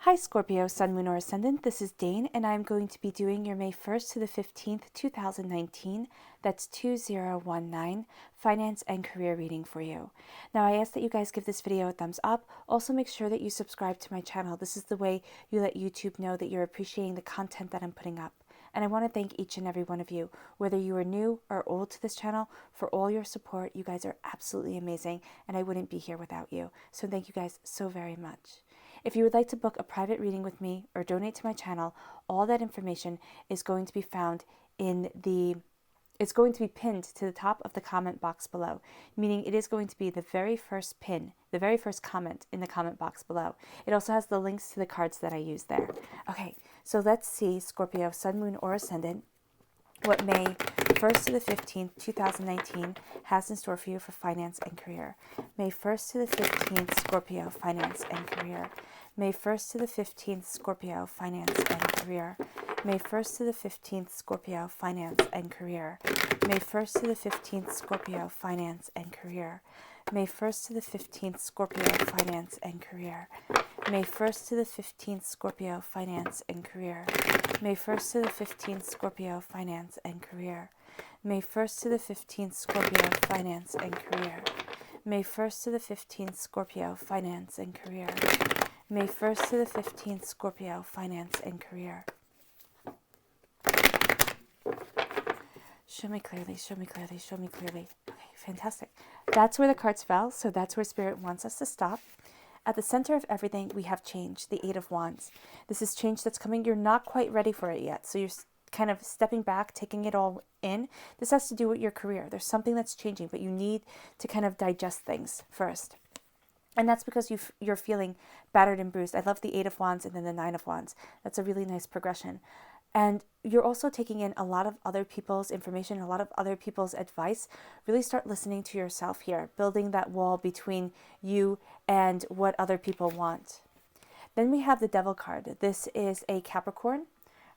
Hi Scorpio, Sun, Moon, or Ascendant. This is Dane, and I'm going to be doing your May 1st to the 15th, 2019, that's 2019, finance and career reading for you. Now, I ask that you guys give this video a thumbs up. Also, make sure that you subscribe to my channel. This is the way you let YouTube know that you're appreciating the content that I'm putting up. And I want to thank each and every one of you, whether you are new or old to this channel, for all your support. You guys are absolutely amazing, and I wouldn't be here without you. So thank you guys so very much. If you would like to book a private reading with me or donate to my channel, all that information is going to be found it's going to be pinned to the top of the comment box below, meaning it is going to be the very first pin, the very first comment in the comment box below. It also has the links to the cards that I use there. Okay, so let's see, Scorpio, Sun, Moon, or Ascendant, what May 1st to the 15th, 2019 has in store for you for finance and career. May 1st to the 15th, Scorpio, finance and career. May 1st to the 15th, Scorpio, finance and career. May 1st to the 15th, Scorpio, finance and career. May 1st to the 15th, Scorpio, finance and career. May 1st to the 15th, Scorpio, finance and career. May 1st to the 15th, Scorpio, finance and career. May 1st to the 15th, Scorpio, finance and career. May 1st to the 15th, Scorpio, finance and career. May 1st to the 15th, Scorpio, finance and career. May 1st to the 15th, Scorpio, finance and career. Show me clearly, show me clearly, show me clearly. Okay, fantastic. That's where the cards fell, so that's where Spirit wants us to stop. At the center of everything, we have change, the Eight of Wands. This is change that's coming. You're not quite ready for it yet, so you're kind of stepping back, taking it all in. This has to do with your career. There's something that's changing, but you need to kind of digest things first. And that's because you're feeling battered and bruised. I love the Eight of Wands and then the Nine of Wands. That's a really nice progression. And you're also taking in a lot of other people's information, a lot of other people's advice. Really start listening to yourself here, building that wall between you and what other people want. Then we have the Devil card. This is a Capricorn.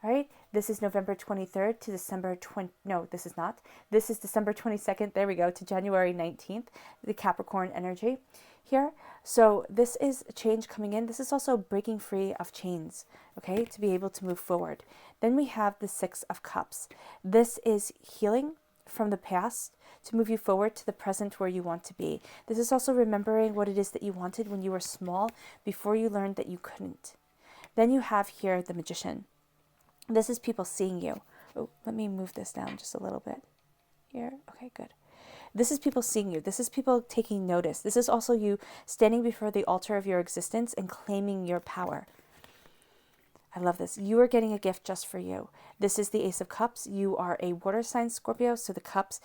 All right, this is November 23rd to December 20, no, this is not. This is December 22nd, there we go, to January 19th, the Capricorn energy here. So this is change coming in. This is also breaking free of chains, okay, to be able to move forward. Then we have the Six of Cups. This is healing from the past to move you forward to the present where you want to be. This is also remembering what it is that you wanted when you were small before you learned that you couldn't. Then you have here the Magician. This is people seeing you. Oh, let me move this down just a little bit here. Okay, good. This is people seeing you. This is people taking notice. This is also you standing before the altar of your existence and claiming your power. I love this. You are getting a gift just for you. This is the Ace of Cups. You are a water sign, Scorpio, so the cups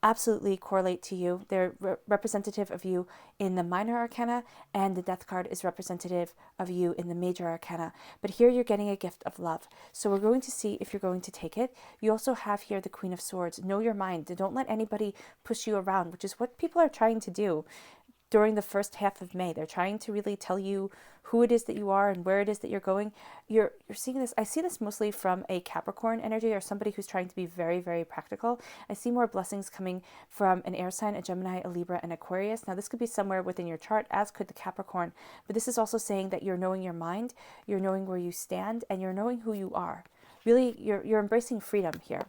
absolutely correlate to you. They're representative of you in the minor arcana, and the Death card is representative of you in the major arcana. But here you're getting a gift of love. So we're going to see if you're going to take it. You also have here the Queen of Swords. Know your mind. Don't let anybody push you around, which is what people are trying to do during the first half of May. They're trying to really tell you who it is that you are and where it is that you're going. You're seeing this. I see this mostly from a Capricorn energy or somebody who's trying to be very, very practical. I see more blessings coming from an air sign, a Gemini, a Libra, and Aquarius. Now, this could be somewhere within your chart, as could the Capricorn. But this is also saying that you're knowing your mind, you're knowing where you stand, and you're knowing who you are. Really, you're embracing freedom here.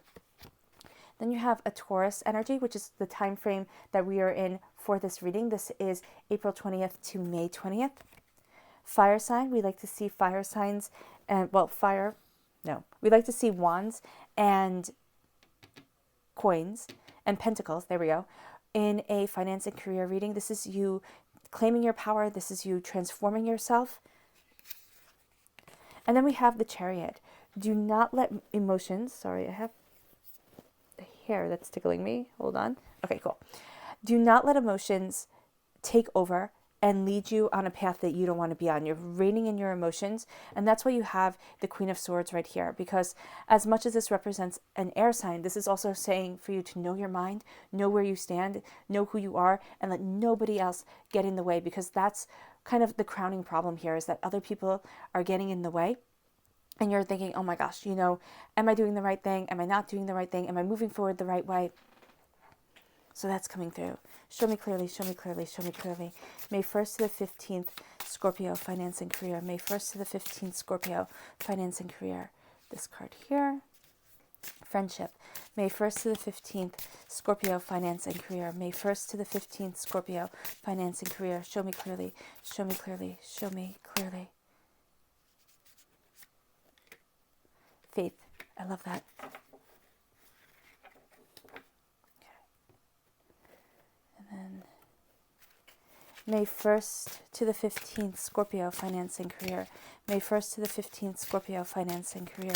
Then you have a Taurus energy, which is the time frame that we are in for this reading. This is April 20th to May 20th. Fire sign, we like to see fire signs, and we like to see wands and coins and pentacles, there we go, in a finance and career reading. This is you claiming your power. This is you transforming yourself. And then we have the Chariot. Do not let emotions, sorry, I have the hair that's tickling me. Hold on. Okay, cool. Do not let emotions take over and lead you on a path that you don't want to be on. You're reining in your emotions, and that's why you have the Queen of Swords right here, because as much as this represents an air sign, this is also saying for you to know your mind, know where you stand, know who you are, and let nobody else get in the way, because that's kind of the crowning problem here, is that other people are getting in the way. And you're thinking, oh my gosh, am I doing the right thing? Am I not doing the right thing? Am I moving forward the right way? So that's coming through. Show me clearly, show me clearly, show me clearly. May 1st to the 15th, Scorpio, finance and career. May 1st to the 15th, Scorpio, finance and career. This card here, friendship. May 1st to the 15th, Scorpio, finance and career. May 1st to the 15th, Scorpio, finance and career. Show me clearly, show me clearly, show me clearly. Faith. I love that. Then May 1st to the 15th, Scorpio, finance and career. May 1st to the 15th, Scorpio, finance and career.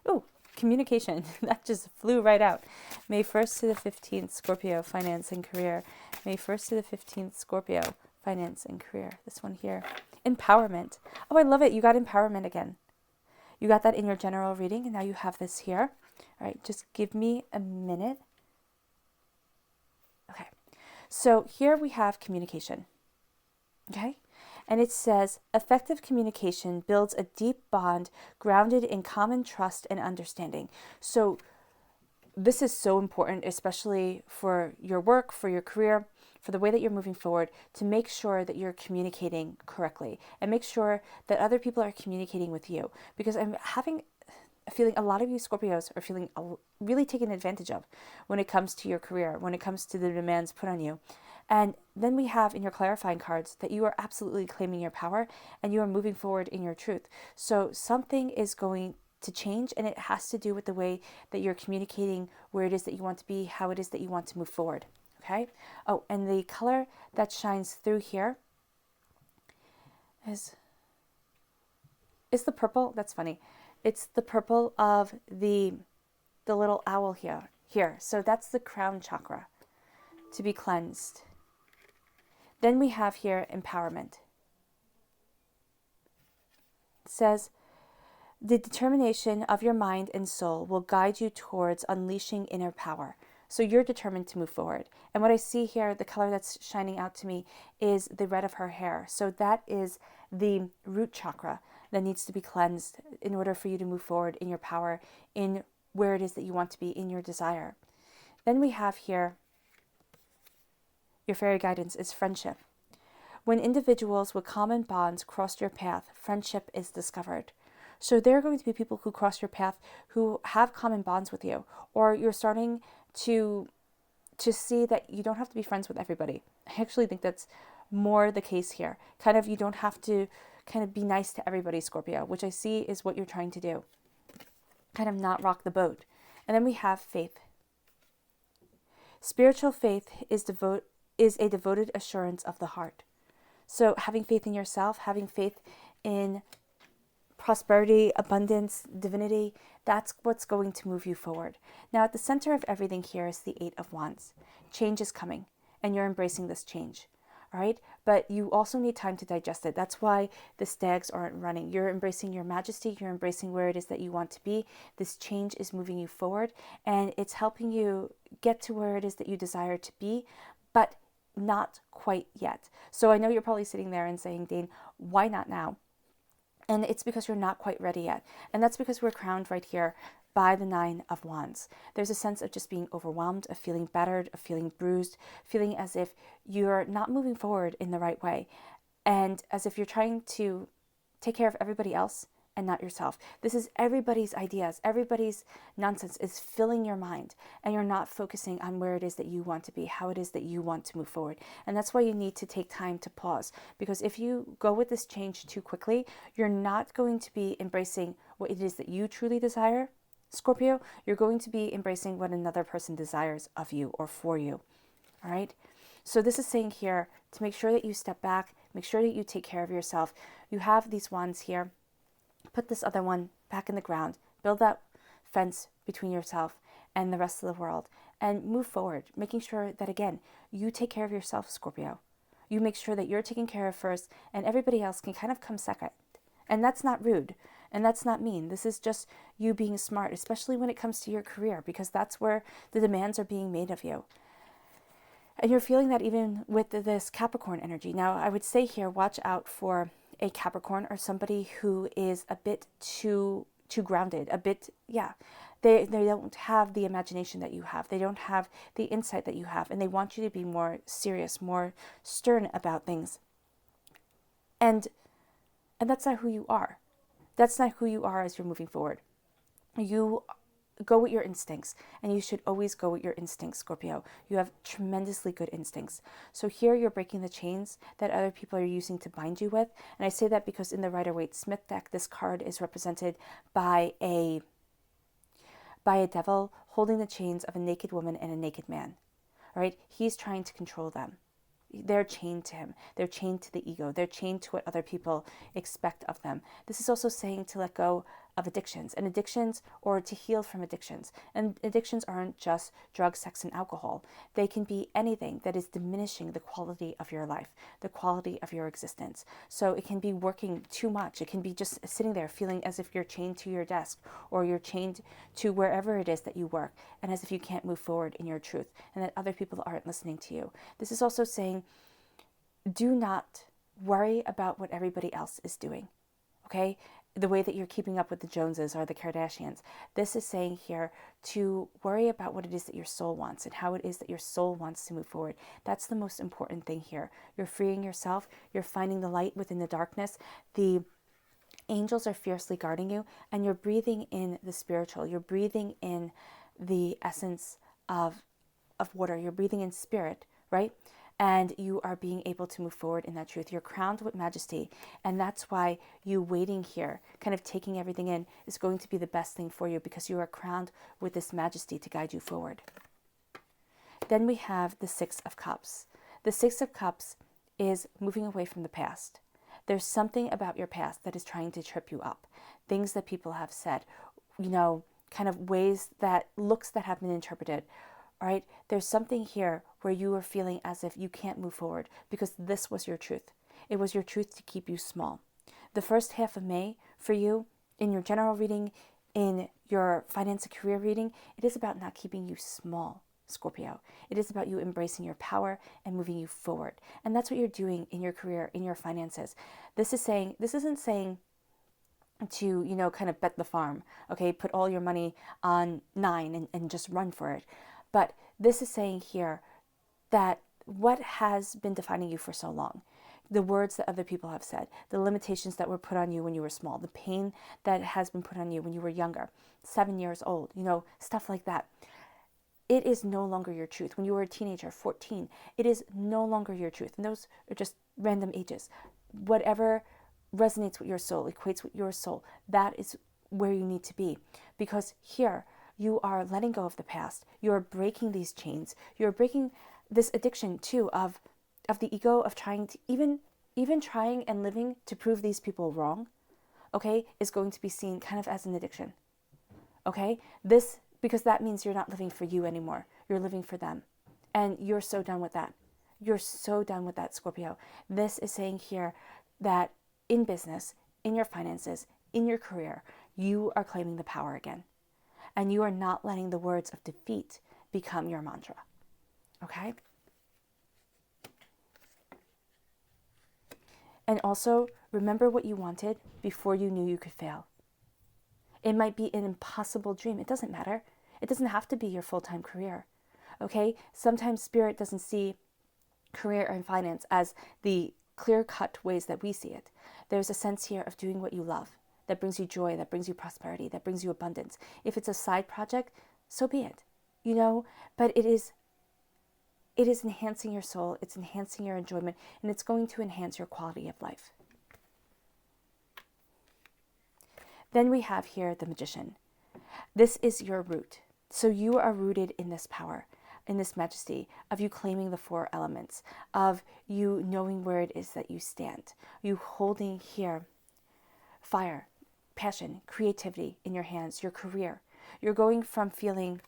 Ooh, communication. That just flew right out. May 1st to the 15th, Scorpio, finance and career. May 1st to the 15th, Scorpio, finance and career. This one here. Empowerment. Oh, I love it. You got empowerment again. You got that in your general reading, and now you have this here. All right, just give me a minute. Okay. So here we have communication, okay? And it says, effective communication builds a deep bond grounded in common trust and understanding. So this is so important, especially for your work, for your career, for the way that you're moving forward, to make sure that you're communicating correctly and make sure that other people are communicating with you. Because I'm having feeling a lot of you Scorpios are feeling really taken advantage of when it comes to your career, when it comes to the demands put on you. And then we have in your clarifying cards that you are absolutely claiming your power and you are moving forward in your truth. So something is going to change, and it has to do with the way that you're communicating where it is that you want to be, how it is that you want to move forward. Okay? Oh, and the color that shines through here is the purple. That's funny. It's the purple of the little owl here. So that's the crown chakra to be cleansed. Then we have here empowerment. It says, the determination of your mind and soul will guide you towards unleashing inner power. So you're determined to move forward. And what I see here, the color that's shining out to me is the red of her hair. So that is the root chakra that needs to be cleansed in order for you to move forward in your power, in where it is that you want to be, in your desire. Then we have here, your fairy guidance is friendship. When individuals with common bonds cross your path, friendship is discovered. So there are going to be people who cross your path who have common bonds with you, or you're starting to see that you don't have to be friends with everybody. I actually think that's more the case here. Kind of, you don't have to kind of be nice to everybody, Scorpio, which I see is what you're trying to do. Kind of not rock the boat. And then we have faith. Spiritual faith is a devoted assurance of the heart. So having faith in yourself, having faith in prosperity, abundance, divinity, that's what's going to move you forward. Now, at the center of everything here is the Eight of Wands. Change is coming, and you're embracing this change. All right, but you also need time to digest it. That's why the stags aren't running. You're embracing your majesty. You're embracing where it is that you want to be. This change is moving you forward, and it's helping you get to where it is that you desire to be, but not quite yet. So I know you're probably sitting there and saying, Dane, why not now? And it's because you're not quite ready yet. And that's because we're crowned right here by the Nine of Wands. There's a sense of just being overwhelmed, of feeling battered, of feeling bruised, feeling as if you're not moving forward in the right way, and as if you're trying to take care of everybody else and not yourself. This is everybody's ideas, everybody's nonsense is filling your mind, and you're not focusing on where it is that you want to be, how it is that you want to move forward. And that's why you need to take time to pause, because if you go with this change too quickly, you're not going to be embracing what it is that you truly desire, Scorpio. You're going to be embracing what another person desires of you or for you. All right? So this is saying here to make sure that you step back, make sure that you take care of yourself. You have these wands here. Put this other one back in the ground. Build that fence between yourself and the rest of the world and move forward, making sure that, again, you take care of yourself, Scorpio. You make sure that you're taken care of first, and everybody else can kind of come second. And that's not rude, and that's not mean. This is just you being smart, especially when it comes to your career, because that's where the demands are being made of you. And you're feeling that even with this Capricorn energy. Now, I would say here, watch out for a Capricorn or somebody who is a bit too too grounded, a bit, yeah. They don't have the imagination that you have. They don't have the insight that you have. And they want you to be more serious, more stern about things. And that's not who you are. That's not who you are as you're moving forward. You go with your instincts, and you should always go with your instincts, Scorpio. You have tremendously good instincts. So here you're breaking the chains that other people are using to bind you with. And I say that because in the Rider-Waite-Smith deck, this card is represented by a devil holding the chains of a naked woman and a naked man. All right? He's trying to control them. They're chained to him. They're chained to the ego. They're chained to what other people expect of them. This is also saying to let go of addictions, or to heal from addictions. And addictions aren't just drugs, sex, and alcohol. They can be anything that is diminishing the quality of your life, the quality of your existence. So it can be working too much. It can be just sitting there feeling as if you're chained to your desk, or you're chained to wherever it is that you work, and as if you can't move forward in your truth, and that other people aren't listening to you. This is also saying, do not worry about what everybody else is doing, okay? The way that you're keeping up with the Joneses or the Kardashians. This is saying here to worry about what it is that your soul wants and how it is that your soul wants to move forward. That's the most important thing here. You're freeing yourself. You're finding the light within the darkness. The angels are fiercely guarding you, and you're breathing in the spiritual. You're breathing in the essence of water. You're breathing in spirit, right? And you are being able to move forward in that truth. You're crowned with majesty. And that's why you waiting here, kind of taking everything in, is going to be the best thing for you, because you are crowned with this majesty to guide you forward. Then we have the Six of Cups. The Six of Cups is moving away from the past. There's something about your past that is trying to trip you up. Things that people have said, kind of ways that, looks that have been interpreted. All right, there's something here where you are feeling as if you can't move forward because this was your truth. It was your truth to keep you small. The first half of May for you, in your general reading, in your finance and career reading, it is about not keeping you small, Scorpio. It is about you embracing your power and moving you forward. And that's what you're doing in your career, in your finances. This isn't saying to, kind of bet the farm, okay? Put all your money on 9 and just run for it. But this is saying here that what has been defining you for so long, the words that other people have said, the limitations that were put on you when you were small, the pain that has been put on you when you were younger, 7 years old, stuff like that. It is no longer your truth. When you were a teenager, 14, it is no longer your truth. And those are just random ages. Whatever resonates with your soul, equates with your soul, that is where you need to be. Because here, you are letting go of the past. You're breaking these chains. You're breaking this addiction too of the ego, of trying to even trying and living to prove these people wrong, okay, is going to be seen kind of as an addiction. Okay? Because that means you're not living for you anymore. You're living for them. And you're so done with that. You're so done with that, Scorpio. This is saying here that in business, in your finances, in your career, you are claiming the power again. And you are not letting the words of defeat become your mantra. Okay? And also, remember what you wanted before you knew you could fail. It might be an impossible dream. It doesn't matter. It doesn't have to be your full-time career. Okay? Sometimes Spirit doesn't see career and finance as the clear-cut ways that we see it. There's a sense here of doing what you love. That brings you joy, that brings you prosperity, that brings you abundance. If it's a side project, so be it. But it is enhancing your soul, it's enhancing your enjoyment, and it's going to enhance your quality of life. Then we have here the Magician. This is your root. So you are rooted in this power, in this majesty, of you claiming the 4 elements, of you knowing where it is that you stand, you holding here fire, passion, creativity in your hands, your career. You're going from feeling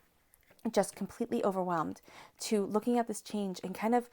just completely overwhelmed to looking at this change and kind of,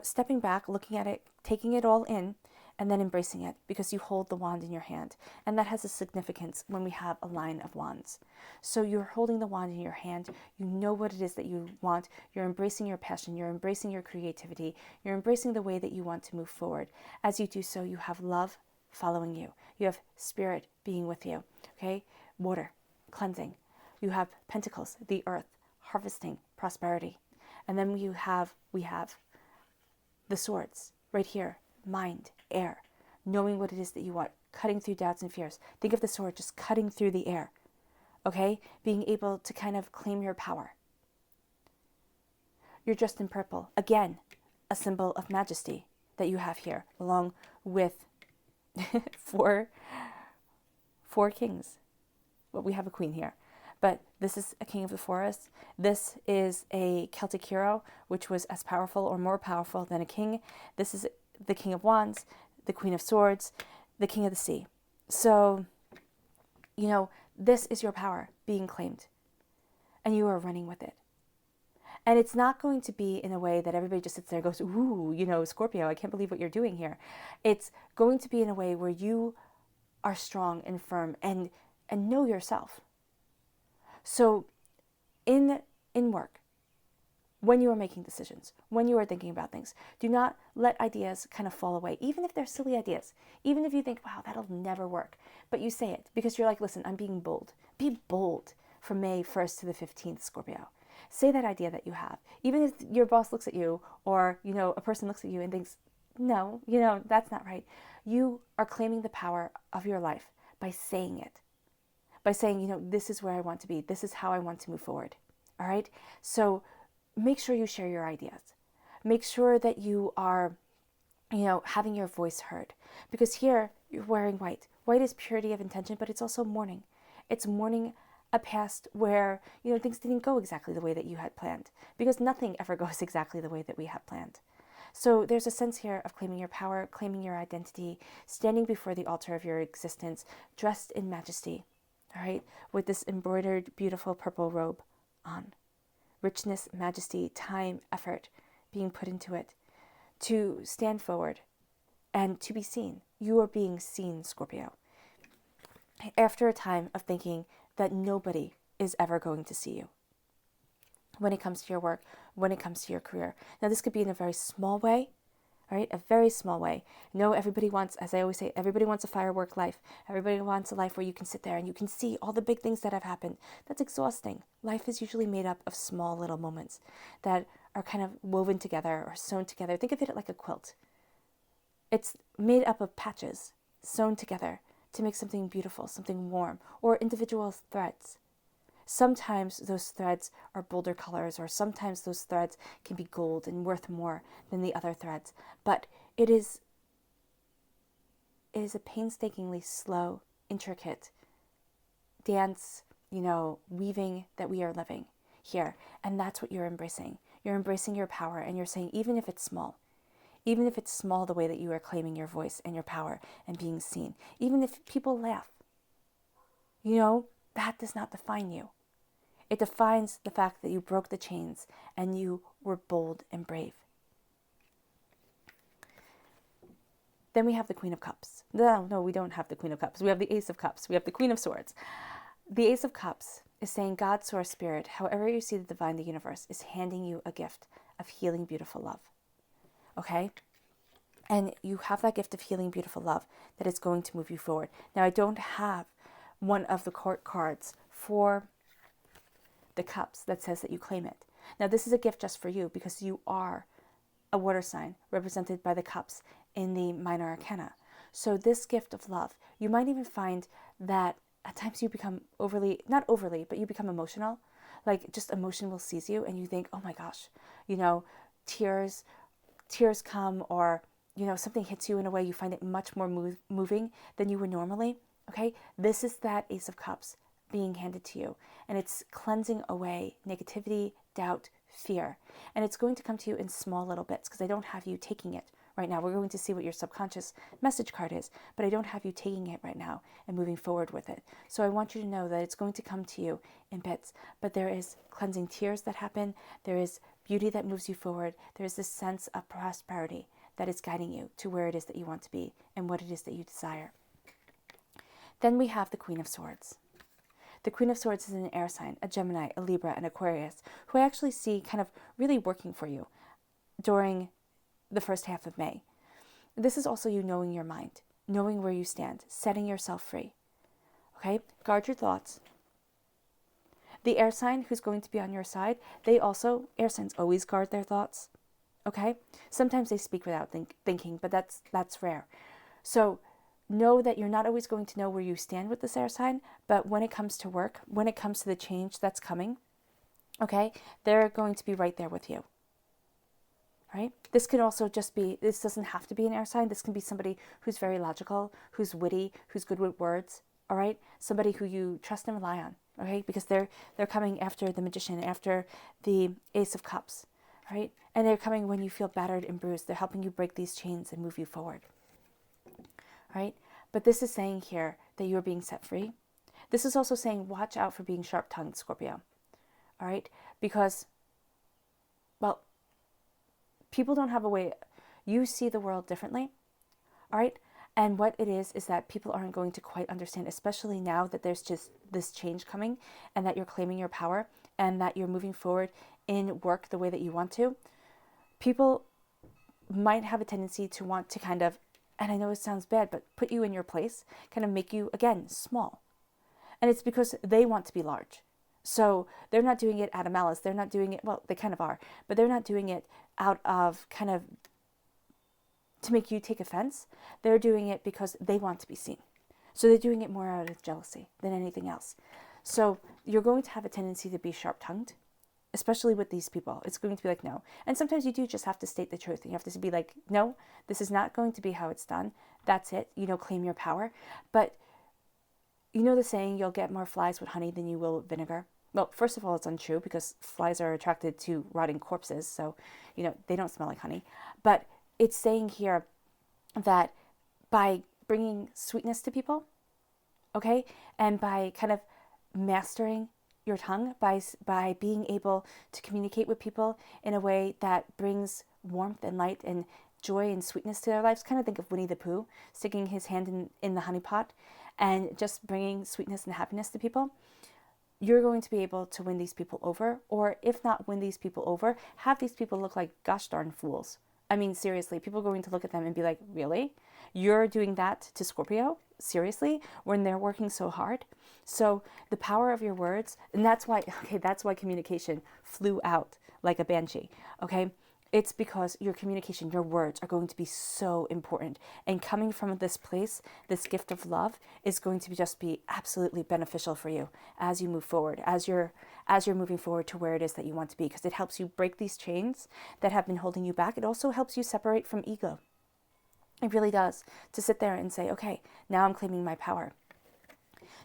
stepping back, looking at it, taking it all in, and then embracing it because you hold the wand in your hand. And that has a significance when we have a line of wands. So you're holding the wand in your hand. You know what it is that you want. You're embracing your passion. You're embracing your creativity. You're embracing the way that you want to move forward. As you do so, you have love following you. You have Spirit being with you. Okay? water, cleansing. You have pentacles, the earth, harvesting, prosperity. And then we have the swords right here, mind, air, knowing what it is that you want, cutting through doubts and fears. Think of the sword just cutting through the air, okay? Being able to kind of claim your power. You're dressed in purple. Again, a symbol of majesty that you have here, along with four kings. Well, we have a queen here, but this is a king of the forest. This is a Celtic hero, which was as powerful or more powerful than a king. This is the king of wands, the queen of swords, the king of the sea. So, this is your power being claimed, and you are running with it. And it's not going to be in a way that everybody just sits there and goes, ooh, Scorpio, I can't believe what you're doing here. It's going to be in a way where you are strong and firm and know yourself. So in work, when you are making decisions, when you are thinking about things, do not let ideas kind of fall away, even if they're silly ideas. Even if you think, wow, that'll never work. But you say it because you're like, listen, I'm being bold. Be bold from May 1st to the 15th, Scorpio. Say that idea that you have. Even if your boss looks at you or, a person looks at you and thinks, no, that's not right. You are claiming the power of your life by saying it. By saying, this is where I want to be. This is how I want to move forward. All right? So make sure you share your ideas. Make sure that you are, having your voice heard. Because here you're wearing white. White is purity of intention, but it's also mourning. It's mourning a past where, things didn't go exactly the way that you had planned. Because nothing ever goes exactly the way that we have planned. So there's a sense here of claiming your power, claiming your identity, standing before the altar of your existence, dressed in majesty, all right, with this embroidered, beautiful purple robe on. Richness, majesty, time, effort being put into it to stand forward and to be seen. You are being seen, Scorpio. After a time of thinking that nobody is ever going to see you when it comes to your work, when it comes to your career. Now, this could be in a very small way, right? A very small way. Everybody wants, as I always say, everybody wants a firework life. Everybody wants a life where you can sit there and you can see all the big things that have happened. That's exhausting. Life is usually made up of small little moments that are kind of woven together or sewn together. Think of it like a quilt. It's made up of patches sewn together to make something beautiful, something warm, or individual threads. Sometimes those threads are bolder colors, or sometimes those threads can be gold and worth more than the other threads. But it is a painstakingly slow, intricate dance, weaving that we are living here. And that's what you're embracing. You're embracing your power, and you're saying, even if it's small the way that you are claiming your voice and your power and being seen, even if people laugh, that does not define you. It defines the fact that you broke the chains and you were bold and brave. Then we have the Queen of Cups. No, we don't have the Queen of Cups. We have the Ace of Cups. We have the Queen of Swords. The Ace of Cups is saying God, Source, Spirit, however you see the divine, the universe, is handing you a gift of healing, beautiful love. Okay? And you have that gift of healing, beautiful love that is going to move you forward. Now, I don't have one of the court cards for the cups that says that you claim it. Now, this is a gift just for you because you are a water sign represented by the cups in the minor arcana. So this gift of love, you might even find that at times you become not overly, but you become emotional. Like just emotion will seize you and you think, oh my gosh, tears come, or, something hits you in a way you find it much more moving than you would normally. Okay, this is that Ace of Cups being handed to you, and it's cleansing away negativity, doubt, fear, and it's going to come to you in small little bits because I don't have you taking it right now. We're going to see what your subconscious message card is, but I don't have you taking it right now and moving forward with it. So I want you to know that it's going to come to you in bits, but there is cleansing tears that happen, there is beauty that moves you forward, there is this sense of prosperity that is guiding you to where it is that you want to be and what it is that you desire. Then we have the Queen of Swords. The Queen of Swords is an air sign, a Gemini, a Libra, an Aquarius, who I actually see kind of really working for you during the first half of May. This is also you knowing your mind, knowing where you stand, setting yourself free. Okay? Guard your thoughts. The air sign who's going to be on your side, they also, air signs always guard their thoughts. Okay? Sometimes they speak without thinking, but that's rare. So know that you're not always going to know where you stand with this air sign, but when it comes to work, when it comes to the change that's coming, okay, they're going to be right there with you. Right? This could also just be, this doesn't have to be an air sign. This can be somebody who's very logical, who's witty, who's good with words. All right? Somebody who you trust and rely on. Okay? Because they're coming after the Magician, after the Ace of Cups. Right? And they're coming when you feel battered and bruised. They're helping you break these chains and move you forward. Right? But this is saying here that you're being set free. This is also saying watch out for being sharp-tongued, Scorpio. All right? Because, well, people don't have a way, you see the world differently. All right? And what it is that people aren't going to quite understand, especially now that there's just this change coming and that you're claiming your power and that you're moving forward in work the way that you want to. People might have a tendency to want to kind of, and I know it sounds bad, but put you in your place, kind of make you, again, small. And it's because they want to be large. So they're not doing it out of malice. They're not doing it, well, they kind of are, but they're not doing it out of kind of to make you take offense. They're doing it because they want to be seen. So they're doing it more out of jealousy than anything else. So you're going to have a tendency to be sharp-tongued, especially with these people. It's going to be like, no. And sometimes you do just have to state the truth. You have to be like, no, this is not going to be how it's done. That's it. Claim your power. But you know the saying, you'll get more flies with honey than you will with vinegar? Well, first of all, it's untrue because flies are attracted to rotting corpses. So, they don't smell like honey. But it's saying here that by bringing sweetness to people, okay, and by kind of mastering your tongue, by being able to communicate with people in a way that brings warmth and light and joy and sweetness to their lives. Kind of think of Winnie the Pooh sticking his hand in the honey pot and just bringing sweetness and happiness to people. You're going to be able to win these people over, or if not win these people over, have these people look like gosh darn fools. I mean, seriously, people are going to look at them and be like, really? You're doing that to Scorpio? Seriously? When they're working so hard? So the power of your words, and that's why communication flew out like a banshee, okay? It's because your communication, your words are going to be so important. And coming from this place, this gift of love is going to just be absolutely beneficial for you as you move forward, as you're moving forward to where it is that you want to be, because it helps you break these chains that have been holding you back. It also helps you separate from ego. It really does, to sit there and say, okay, now I'm claiming my power.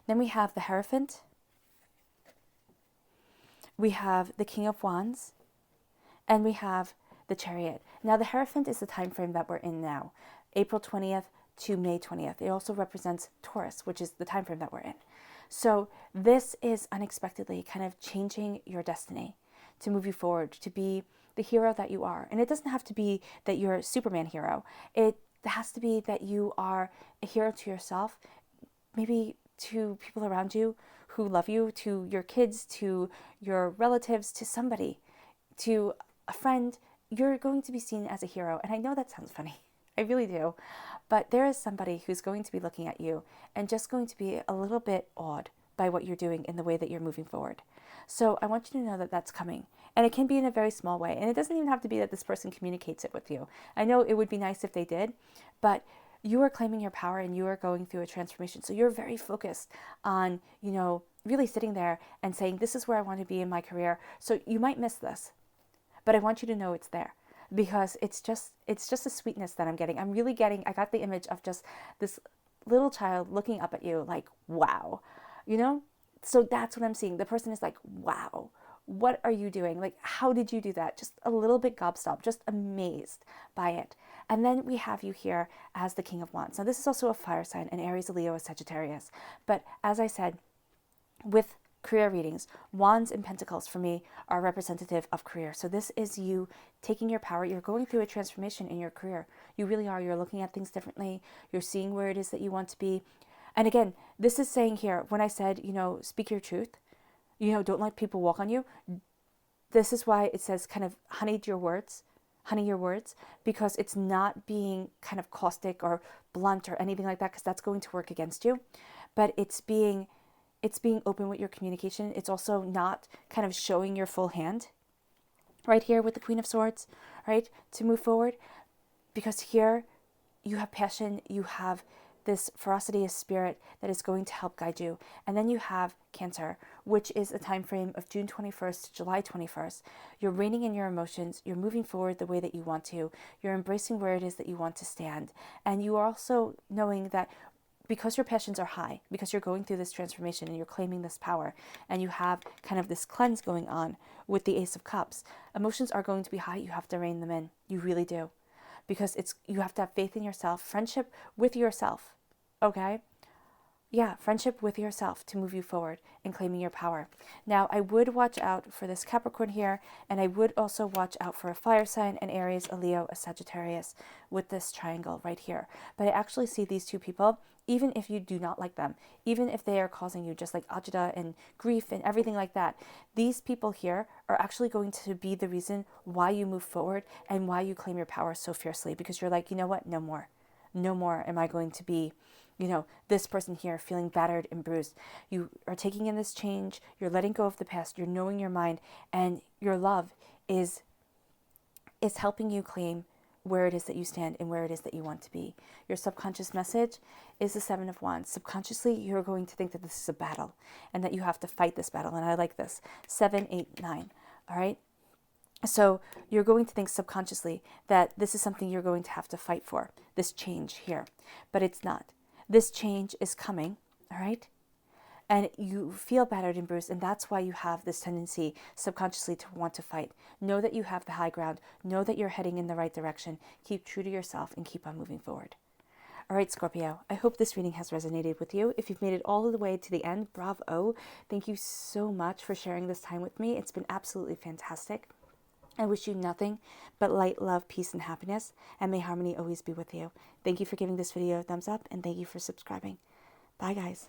Then we have the Hierophant. We have the King of Wands. And we have the Chariot. Now, the Hierophant is the time frame that we're in now, April 20th to May 20th. It also represents Taurus, which is the time frame that we're in. So this is unexpectedly kind of changing your destiny to move you forward, to be the hero that you are. And it doesn't have to be that you're a Superman hero. It has to be that you are a hero to yourself, maybe to people around you who love you, to your kids, to your relatives, to somebody, to a friend. You're going to be seen as a hero. And I know that sounds funny. I really do. But there is somebody who's going to be looking at you and just going to be a little bit awed by what you're doing in the way that you're moving forward. So I want you to know that that's coming. And it can be in a very small way. And it doesn't even have to be that this person communicates it with you. I know it would be nice if they did, but you are claiming your power and you are going through a transformation. So you're very focused on, really sitting there and saying, this is where I want to be in my career. So you might miss this, but I want you to know it's there, because it's just a sweetness that I'm getting. I got the image of just this little child looking up at you like, wow, So that's what I'm seeing. The person is like, wow, what are you doing? Like, how did you do that? Just a little bit gobstopped, just amazed by it. And then we have you here as the King of Wands. Now, this is also a fire sign, an Aries, a Leo, a Sagittarius. But as I said, with career readings, Wands and Pentacles for me are representative of career. So this is you taking your power. You're going through a transformation in your career. You really are. You're looking at things differently. You're seeing where it is that you want to be. And again, this is saying here, when I said, speak your truth, don't let people walk on you. This is why it says kind of honey your words, because it's not being kind of caustic or blunt or anything like that, because that's going to work against you. but it's being open with your communication. It's also not kind of showing your full hand right here with the Queen of Swords, right, to move forward, because here you have passion, you have this ferocity of spirit that is going to help guide you. And then you have Cancer, which is a time frame of June 21st to July 21st. You're reining in your emotions, you're moving forward the way that you want to, you're embracing where it is that you want to stand. And you are also knowing that because your passions are high, because you're going through this transformation and you're claiming this power, and you have kind of this cleanse going on with the Ace of Cups, emotions are going to be high. You have to rein them in. You really do. Because you have to have faith in yourself, friendship with yourself, okay? Yeah, friendship with yourself to move you forward and claiming your power. Now, I would watch out for this Capricorn here, and I would also watch out for a fire sign, an Aries, a Leo, a Sagittarius with this triangle right here. But I actually see these two people, even if you do not like them, even if they are causing you just like agita and grief and everything like that, these people here are actually going to be the reason why you move forward and why you claim your power so fiercely, because you're like, you know what, no more. No more am I going to be, this person here feeling battered and bruised. You are taking in this change, you're letting go of the past, you're knowing your mind, and your love is helping you claim where it is that you stand and where it is that you want to be. Your subconscious message is the Seven of Wands. Subconsciously, you're going to think that this is a battle and that you have to fight this battle. And I like this. 7, 8, 9. All right? So you're going to think subconsciously that this is something you're going to have to fight for, this change here. But it's not. This change is coming, all right? And you feel battered and bruised, and that's why you have this tendency subconsciously to want to fight. Know that you have the high ground. Know that you're heading in the right direction. Keep true to yourself and keep on moving forward. All right, Scorpio, I hope this reading has resonated with you. If you've made it all the way to the end, bravo. Thank you so much for sharing this time with me. It's been absolutely fantastic. I wish you nothing but light, love, peace, and happiness, and may harmony always be with you. Thank you for giving this video a thumbs up, and thank you for subscribing. Bye, guys.